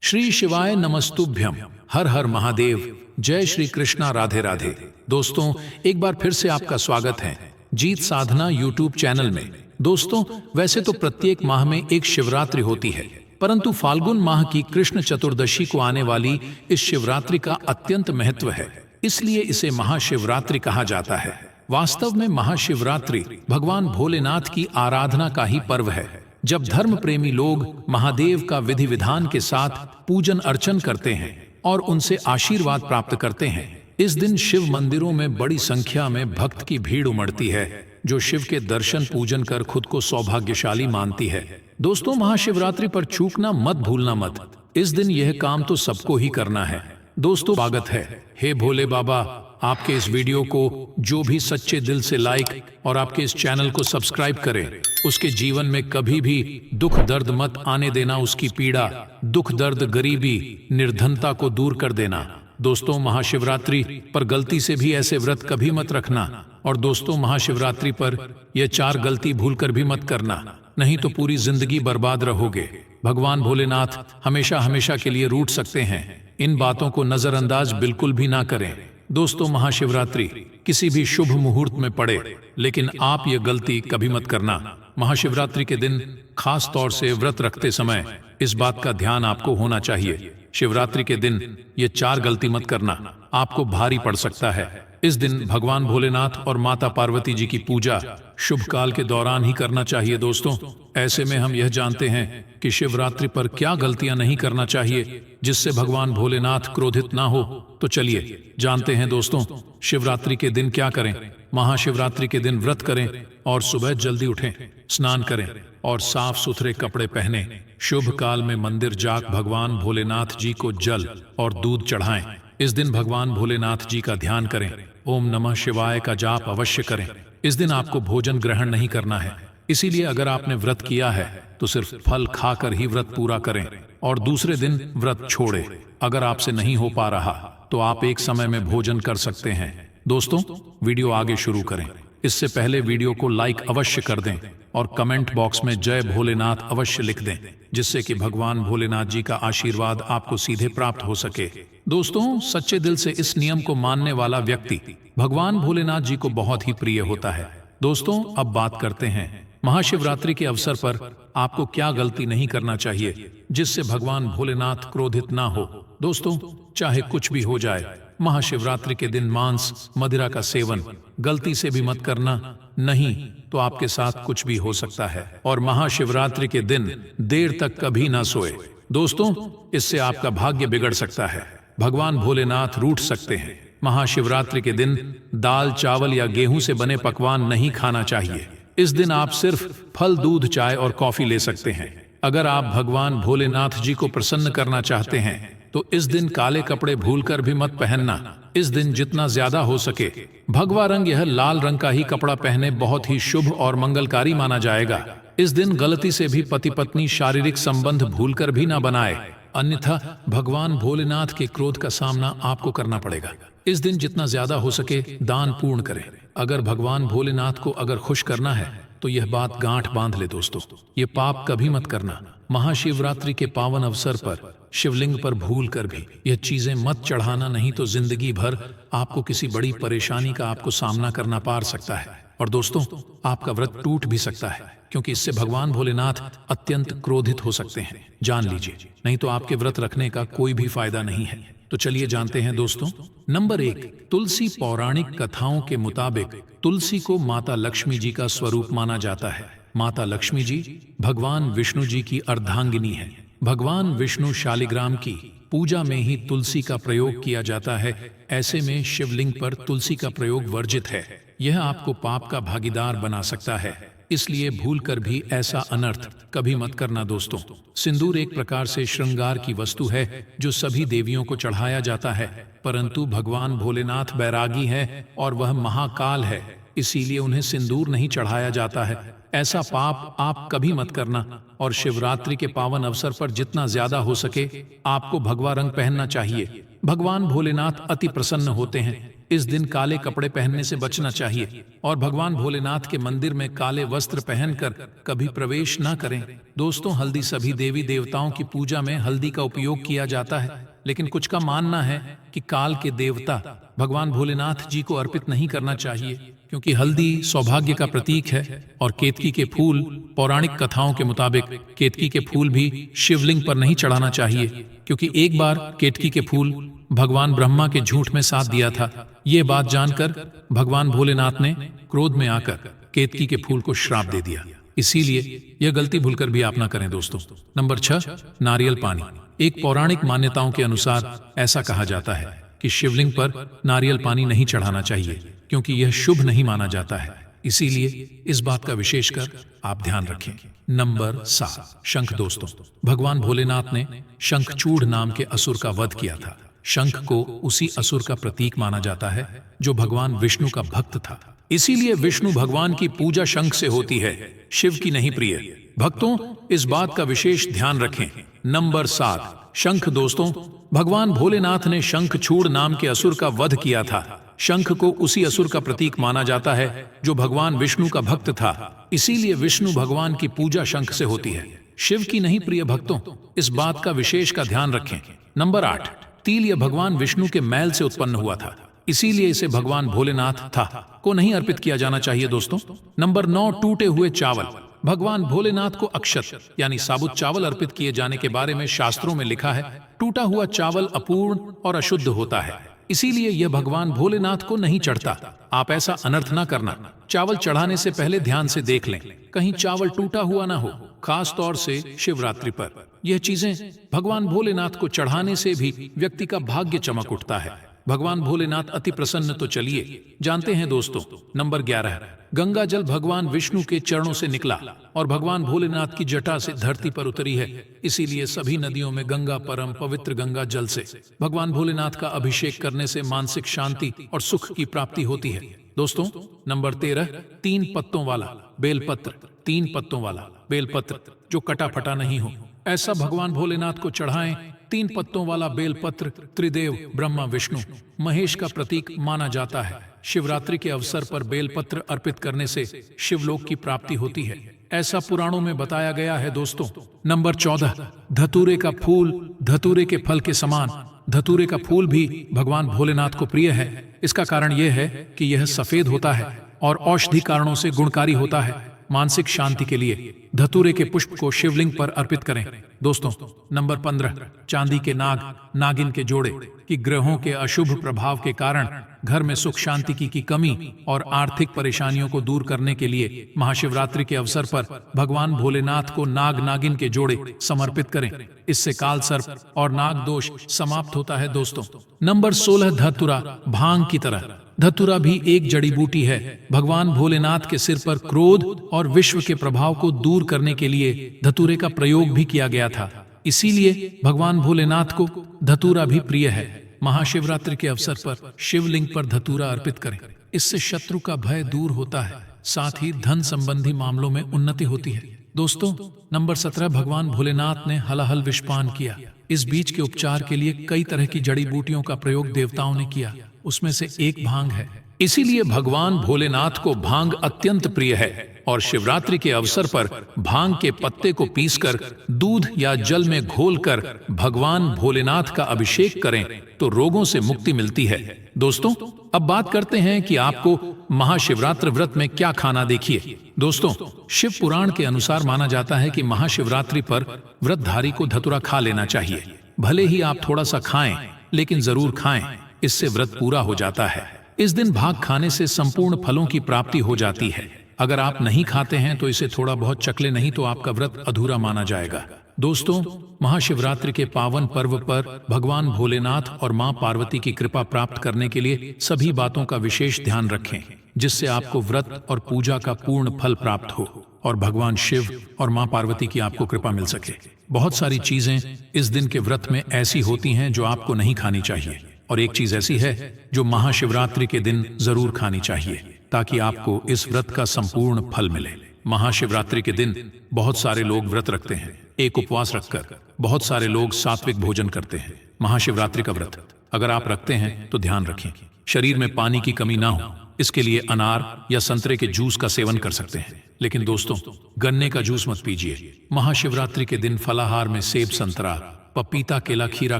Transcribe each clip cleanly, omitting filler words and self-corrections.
श्री शिवाय नमस्तुभ्यम। हर हर महादेव। जय श्री कृष्णा। राधे राधे। दोस्तों, एक बार फिर से आपका स्वागत है जीत साधना यूट्यूब चैनल में। दोस्तों, वैसे तो प्रत्येक माह में एक शिवरात्रि होती है, परंतु फाल्गुन माह की कृष्ण चतुर्दशी को आने वाली इस शिवरात्रि का अत्यंत महत्व है, इसलिए इसे महाशिवरात्रि कहा जाता है। वास्तव में महाशिवरात्रि भगवान भोलेनाथ की आराधना का ही पर्व है, जब धर्म प्रेमी लोग महादेव का विधि विधान के साथ पूजन अर्चन करते हैं और उनसे आशीर्वाद प्राप्त करते हैं। इस दिन शिव मंदिरों में बड़ी संख्या में भक्त की भीड़ उमड़ती है, जो शिव के दर्शन पूजन कर खुद को सौभाग्यशाली मानती है। दोस्तों, महाशिवरात्रि पर चूकना मत भूलना मत। इस दिन यह काम तो सबको ही करना है। दोस्तों, स्वागत है। हे भोले बाबा, आपके इस वीडियो को जो भी सच्चे दिल से लाइक और आपके इस चैनल को सब्सक्राइब करे, उसके जीवन में कभी भी दुख दर्द मत आने देना। उसकी पीड़ा, दुख दर्द, गरीबी, निर्धनता को दूर कर देना। दोस्तों, महाशिवरात्रि पर गलती से भी ऐसे व्रत कभी मत रखना। और दोस्तों, महाशिवरात्रि पर यह 4 गलती भूलकर भी मत करना, नहीं तो पूरी जिंदगी बर्बाद रहोगे। भगवान भोलेनाथ हमेशा हमेशा के लिए रूठ सकते हैं। इन बातों को नजरअंदाज बिल्कुल भी ना करें। दोस्तों, महाशिवरात्रि किसी भी शुभ मुहूर्त में पड़े, लेकिन आप ये गलती कभी मत करना। महाशिवरात्रि के दिन खास तौर से व्रत रखते समय इस बात का ध्यान आपको होना चाहिए। शिवरात्रि के दिन ये 4 गलती मत करना, आपको भारी पड़ सकता है। इस दिन भगवान भोलेनाथ और माता पार्वती जी की पूजा शुभ काल के दौरान ही करना चाहिए। दोस्तों, ऐसे में हम यह जानते हैं कि शिवरात्रि पर क्या गलतियां नहीं करना चाहिए जिससे भगवान भोलेनाथ क्रोधित ना हो। तो चलिए जानते हैं। दोस्तों, शिवरात्रि के दिन क्या करें। महाशिवरात्रि के दिन व्रत करें और सुबह जल्दी उठें, स्नान करें और साफ सुथरे कपड़े पहने। शुभ काल में मंदिर जाकर भगवान भोलेनाथ जी को जल और दूध चढ़ाएं। इस दिन भगवान भोलेनाथ जी का ध्यान करें। ओम नमः शिवाय का जाप अवश्य करें। इस दिन आपको भोजन ग्रहण नहीं करना है, इसीलिए अगर आपने व्रत किया है तो सिर्फ फल खाकर ही व्रत पूरा करें और दूसरे दिन व्रत छोड़ें। अगर आपसे नहीं हो पा रहा तो आप एक समय में भोजन कर सकते हैं। दोस्तों, वीडियो आगे शुरू करें इससे पहले वीडियो को लाइक अवश्य कर दें और कमेंट बॉक्स में जय भोलेनाथ अवश्य लिख दें, जिससे कि भगवान भोलेनाथ जी का आशीर्वाद आपको सीधे प्राप्त हो सके। दोस्तों, सच्चे दिल से इस नियम को मानने वाला व्यक्ति भगवान भोलेनाथ जी को बहुत ही प्रिय होता है। दोस्तों, अब बात करते हैं महाशिवरात्रि के अवसर पर आपको क्या गलती नहीं करना चाहिए जिससे भगवान भोलेनाथ क्रोधित ना हो। दोस्तों, चाहे कुछ भी हो जाए, महाशिवरात्रि के दिन मांस मदिरा का सेवन गलती से भी मत करना, नहीं तो आपके साथ कुछ भी हो सकता है। और महाशिवरात्रि के दिन देर तक कभी ना सोए। दोस्तों, इससे आपका भाग्य बिगड़ सकता है, भगवान भोलेनाथ रूठ सकते हैं। महाशिवरात्रि के दिन दाल, चावल या गेहूं से बने पकवान नहीं खाना चाहिए। इस दिन आप सिर्फ फल, दूध, चाय और कॉफी ले सकते हैं। अगर आप भगवान भोलेनाथ जी को प्रसन्न करना चाहते हैं तो इस दिन काले कपड़े भूलकर भी मत पहनना। इस दिन जितना ज्यादा हो सके भगवा रंग, यह लाल रंग का ही कपड़ा पहने, बहुत ही शुभ और मंगलकारी माना जाएगा। इस दिन गलती से भी पति पत्नी शारीरिक संबंध भूलकर भी ना बनाए, अन्यथा भगवान भोलेनाथ के क्रोध का सामना आपको करना पड़ेगा। इस दिन जितना ज्यादा हो सके दान पूर्ण करें। अगर भगवान भोलेनाथ को अगर खुश करना है तो यह बात गांठ बांध ले। दोस्तों, ये पाप कभी मत करना। महाशिवरात्रि के पावन अवसर पर शिवलिंग पर भूल कर भी यह चीजें मत चढ़ाना, नहीं तो जिंदगी भर आपको किसी बड़ी परेशानी का आपको सामना करना पार सकता है। और दोस्तों, आपका व्रत टूट भी सकता है, क्योंकि इससे भगवान भोलेनाथ अत्यंत क्रोधित हो सकते हैं। जान लीजिए, नहीं तो आपके व्रत रखने का कोई भी फायदा नहीं है। तो चलिए जानते हैं। दोस्तों, नंबर 1, तुलसी। पौराणिक कथाओं के मुताबिक तुलसी को माता लक्ष्मी जी का स्वरूप माना जाता है। माता लक्ष्मी जी भगवान विष्णु जी की अर्धांगिनी है। भगवान विष्णु शालिग्राम की पूजा में ही तुलसी का प्रयोग किया जाता है। ऐसे में शिवलिंग पर तुलसी का प्रयोग वर्जित है। यह आपको पाप का भागीदार बना सकता है, इसलिए भूलकर भी ऐसा अनर्थ कभी मत करना। दोस्तों, सिंदूर एक प्रकार से श्रृंगार की वस्तु है जो सभी देवियों को चढ़ाया जाता है, परंतु भगवान भोलेनाथ बैरागी है और वह महाकाल है, इसीलिए उन्हें सिंदूर नहीं चढ़ाया जाता है। ऐसा पाप आप कभी मत करना। और शिवरात्रि के पावन अवसर पर जितना ज्यादा हो सके आपको भगवा रंग पहनना चाहिए। भगवान भोलेनाथ अति प्रसन्न होते हैं, इस दिन काले कपड़े पहनने से बचना चाहिए और भगवान भोलेनाथ के मंदिर में काले वस्त्र पहनकर कभी प्रवेश न करें। दोस्तों, हल्दी सभी देवी देवताओं की पूजा में हल्दी का उपयोग किया जाता है, लेकिन कुछ का मानना है कि काल के देवता भगवान भोलेनाथ जी को अर्पित नहीं करना चाहिए, क्योंकि हल्दी सौभाग्य का प्रतीक है और केतकी के फूल, पौराणिक कथाओं के मुताबिक केतकी के फूल भी शिवलिंग पर नहीं चढ़ाना चाहिए, क्योंकि एक बार केतकी के फूल भगवान ब्रह्मा के झूठ में साथ दिया था। ये बात जानकर भगवान भोलेनाथ ने क्रोध में आकर केतकी के फूल को श्राप दे दिया। इसीलिए यह गलती भूलकर भी आप ना करें दोस्तों। नंबर 6, नारियल पानी। एक पौराणिक मान्यताओं के अनुसार ऐसा कहा जाता है कि शिवलिंग पर नारियल पानी नहीं चढ़ाना चाहिए, क्योंकि यह शुभ नहीं माना जाता है। इसीलिए इस बात का विशेषकर आप ध्यान रखें। नंबर 7, शंख। दोस्तों, भगवान भोलेनाथ ने शंखचूड़ नाम के असुर का वध किया था। शंख को उसी असुर का प्रतीक माना जाता है जो भगवान विष्णु का भक्त था। इसीलिए विष्णु भगवान की पूजा शंख से होती है, शिव की नहीं प्रिय। भक्तों, इस बात का विशेष ध्यान रखें। नंबर 7, शंख। दोस्तों, भगवान भोलेनाथ ने शंखचूड़ नाम के असुर का वध किया था। शंख को उसी असुर का प्रतीक माना जाता है जो भगवान विष्णु का भक्त था। इसीलिए विष्णु भगवान की पूजा शंख से होती है, शिव की नहीं प्रिय। भक्तों, इस बात का विशेष का ध्यान रखें। नंबर 8, तिल। यह भगवान विष्णु के मैल से उत्पन्न हुआ था, इसीलिए इसे भगवान भोलेनाथ था को नहीं अर्पित किया जाना चाहिए दोस्तों। नंबर 9, टूटे हुए चावल। भगवान भोलेनाथ को अक्षत यानी साबुत चावल अर्पित किए जाने के बारे में शास्त्रों में लिखा है। टूटा हुआ चावल अपूर्ण और अशुद्ध होता है, इसीलिए यह भगवान भोलेनाथ को नहीं चढ़ता। आप ऐसा अनर्थ ना करना। चावल चढ़ाने से पहले ध्यान से देख लें, कहीं चावल टूटा हुआ ना हो, खास तौर से शिवरात्रि पर। यह चीजें भगवान भोलेनाथ को चढ़ाने से भी व्यक्ति का भाग्य चमक उठता है। भगवान भोलेनाथ अति प्रसन्न तो चलिए जानते हैं दोस्तों। नंबर 11, गंगा जल। भगवान विष्णु के चरणों से निकला और भगवान भोलेनाथ की जटा से धरती पर उतरी है, इसीलिए सभी नदियों में गंगा परम पवित्र गंगा जल से भगवान भोलेनाथ का अभिषेक करने से मानसिक शांति और सुख की प्राप्ति होती है दोस्तों। नंबर 13, 3 पत्तों वाला बेलपत्र। 3 पत्तों वाला बेलपत्र जो कटा फटा नहीं हो, ऐसा भगवान भोलेनाथ को चढ़ाएं। 3 पत्तों वाला बेलपत्र त्रिदेव ब्रह्मा विष्णु महेश का प्रतीक माना जाता है। शिवरात्रि के अवसर पर बेलपत्र अर्पित करने से शिवलोक की प्राप्ति होती है, ऐसा पुराणों में बताया गया है दोस्तों। नंबर 14, धतूरे का फूल। धतूरे के फल के समान धतूरे का फूल भी भगवान भोलेनाथ को प्रिय है। इसका कारण यह है कि यह सफेद होता है और औषधि कारणों से गुणकारी होता है। मानसिक शांति के लिए धतूरे के पुष्प को शिवलिंग पर अर्पित करें दोस्तों। नंबर 15, चांदी के नाग नागिन के जोड़े कि ग्रहों के अशुभ प्रभाव के कारण घर में सुख शांति की कमी और आर्थिक परेशानियों को दूर करने के लिए महाशिवरात्रि के अवसर पर भगवान भोलेनाथ को नाग नागिन के जोड़े समर्पित करें। इससे काल सर्प और नाग दोष समाप्त होता है दोस्तों। नंबर 16, धतूरा। भांग की तरह धतूरा भी एक जड़ी बूटी है। भगवान भोलेनाथ के सिर पर क्रोध और विश्व के प्रभाव को दूर करने के लिए धतूरे का प्रयोग भी किया गया था, इसीलिए भगवान भोलेनाथ को धतूरा भी प्रिय है। महाशिवरात्रि के अवसर पर शिवलिंग पर धतूरा अर्पित करें, इससे शत्रु का भय दूर होता है, साथ ही धन संबंधी मामलों में उन्नति होती है दोस्तों। नंबर 17, भगवान भोलेनाथ ने हलाहल विषपान किया। इस बीज के उपचार के लिए कई तरह की जड़ी बूटियों का प्रयोग देवताओं ने किया, उसमें से एक भांग है। इसीलिए भगवान भोलेनाथ को भांग अत्यंत प्रिय है और शिवरात्रि के अवसर पर भांग के पत्ते को पीसकर दूध या जल में घोलकर भगवान भोलेनाथ का अभिषेक करें तो रोगों से मुक्ति मिलती है दोस्तों। अब बात करते हैं कि आपको महाशिवरात्रि व्रत में क्या खाना। देखिए दोस्तों, शिव पुराण के अनुसार माना जाता है कि महाशिवरात्रि पर व्रतधारी को धतूरा खा लेना चाहिए। भले ही आप थोड़ा सा खाएं, लेकिन जरूर खाएं, इससे व्रत पूरा हो जाता है। इस दिन भाग खाने से संपूर्ण फलों की प्राप्ति हो जाती है। अगर आप नहीं खाते हैं तो इसे थोड़ा बहुत चखले, नहीं तो आपका व्रत अधूरा माना जाएगा दोस्तों। महाशिवरात्रि के पावन पर्व पर भगवान भोलेनाथ और मां पार्वती की कृपा प्राप्त करने के लिए सभी बातों का विशेष ध्यान रखें, जिससे आपको व्रत और पूजा का पूर्ण फल प्राप्त हो और भगवान शिव और मां पार्वती की आपको कृपा मिल सके। बहुत सारी चीजें इस दिन के व्रत में ऐसी होती हैं जो आपको नहीं खानी चाहिए, और एक चीज ऐसी है जो महाशिवरात्रि के दिन जरूर खानी चाहिए, ताकि आपको इस व्रत का संपूर्ण फल मिले। महाशिवरात्रि के दिन बहुत सारे लोग व्रत रखते हैं, एक उपवास रखकर बहुत सारे लोग सात्विक भोजन करते हैं। महाशिवरात्रि का व्रत अगर आप रखते हैं तो ध्यान रखें, शरीर में पानी की कमी ना हो, इसके लिए अनार या संतरे के जूस का सेवन कर सकते हैं। लेकिन दोस्तों, गन्ने का जूस मत पीजिए। महाशिवरात्रि के दिन फलाहार में सेब, संतरा, पपीता, केला, खीरा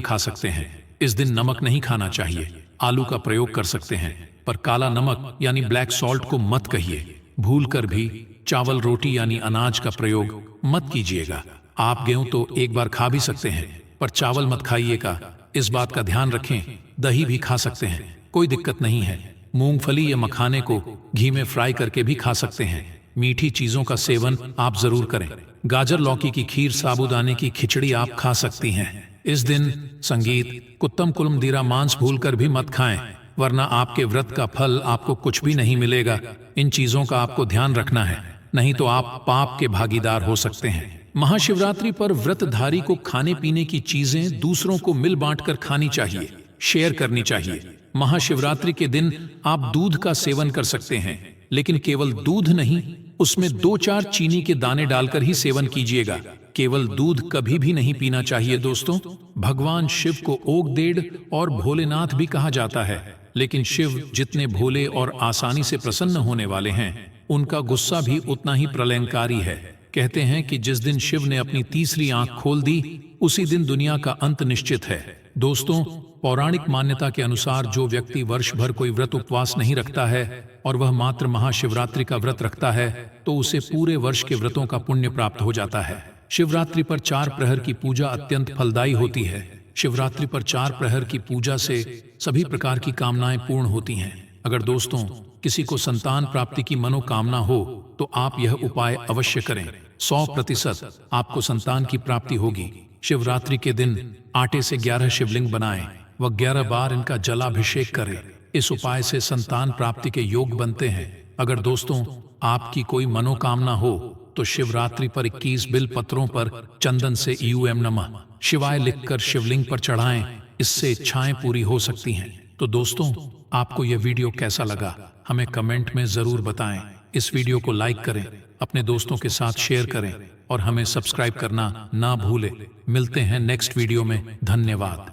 खा सकते हैं। इस दिन नमक नहीं खाना चाहिए। आलू का प्रयोग कर सकते हैं, पर काला नमक यानी ब्लैक सॉल्ट को मत कहिए। भूल कर भी चावल, रोटी यानी अनाज का प्रयोग मत कीजिएगा। आप गेहूं तो एक बार खा भी सकते हैं, पर चावल मत खाइएगा। इस बात का ध्यान रखें। दही भी खा सकते हैं, कोई दिक्कत नहीं है। मूंगफली या मखाने को घी में फ्राई करके भी खा सकते हैं। मीठी चीजों का सेवन आप जरूर करें। गाजर, लौकी की खीर, साबूदाने की खिचड़ी आप खा सकती हैं। इस दिन संगीत, कुत्तम, कुलमदीरा, मांस भूलकर भी मत खाएं, वरना आपके व्रत का फल आपको कुछ भी नहीं मिलेगा। इन चीजों का आपको ध्यान रखना है, नहीं तो आप पाप के भागीदार हो सकते हैं। महाशिवरात्रि पर व्रतधारी को खाने पीने की चीजें दूसरों को मिल बांटकर खानी चाहिए, शेयर करनी चाहिए। महाशिवरात्रि के दिन आप दूध का सेवन कर सकते हैं, लेकिन केवल दूध नहीं, उसमें 2-4 चीनी के दाने डालकर ही सेवन कीजिएगा। केवल दूध कभी भी नहीं पीना चाहिए। दोस्तों, भगवान शिव को ओगदेड़ और भोलेनाथ भी कहा जाता है, लेकिन शिव जितने भोले और आसानी से प्रसन्न होने वाले हैं, उनका गुस्सा भी उतना ही प्रलयंकारी है। कहते हैं कि जिस दिन शिव ने अपनी तीसरी आंख खोल दी, उसी दिन दुनिया का अंत निश्चित है। दोस्तों, पौराणिक मान्यता के अनुसार जो व्यक्ति वर्ष भर कोई व्रत उपवास नहीं रखता है और वह मात्र महाशिवरात्रि का व्रत रखता है, तो उसे पूरे वर्ष के व्रतों का पुण्य प्राप्त हो जाता है। शिवरात्रि पर 4 प्रहर की पूजा अत्यंत फलदायी होती है। शिवरात्रि पर 4 प्रहर की पूजा से सभी प्रकार की कामनाएं पूर्ण होती हैं। अगर दोस्तों किसी को संतान प्राप्ति की मनोकामना हो तो आप यह उपाय अवश्य करें। 100% आपको संतान की प्राप्ति होगी। शिवरात्रि के दिन आटे से 11 शिवलिंग बनाएं व 11 बार इनका जलाभिषेक करें। इस उपाय से संतान प्राप्ति के योग बनते हैं। अगर दोस्तों आपकी कोई मनोकामना हो तो शिवरात्रि पर 21 बिल पत्रों पर चंदन से यूएम नमः शिवाय लिखकर शिवलिंग पर चढ़ाएं। इससे इच्छाएं पूरी हो सकती हैं। तो दोस्तों, आपको यह वीडियो कैसा लगा हमें कमेंट में जरूर बताएं। इस वीडियो को लाइक करें, अपने दोस्तों के साथ शेयर करें और हमें सब्सक्राइब करना ना भूलें। मिलते हैं नेक्स्ट वीडियो में। धन्यवाद।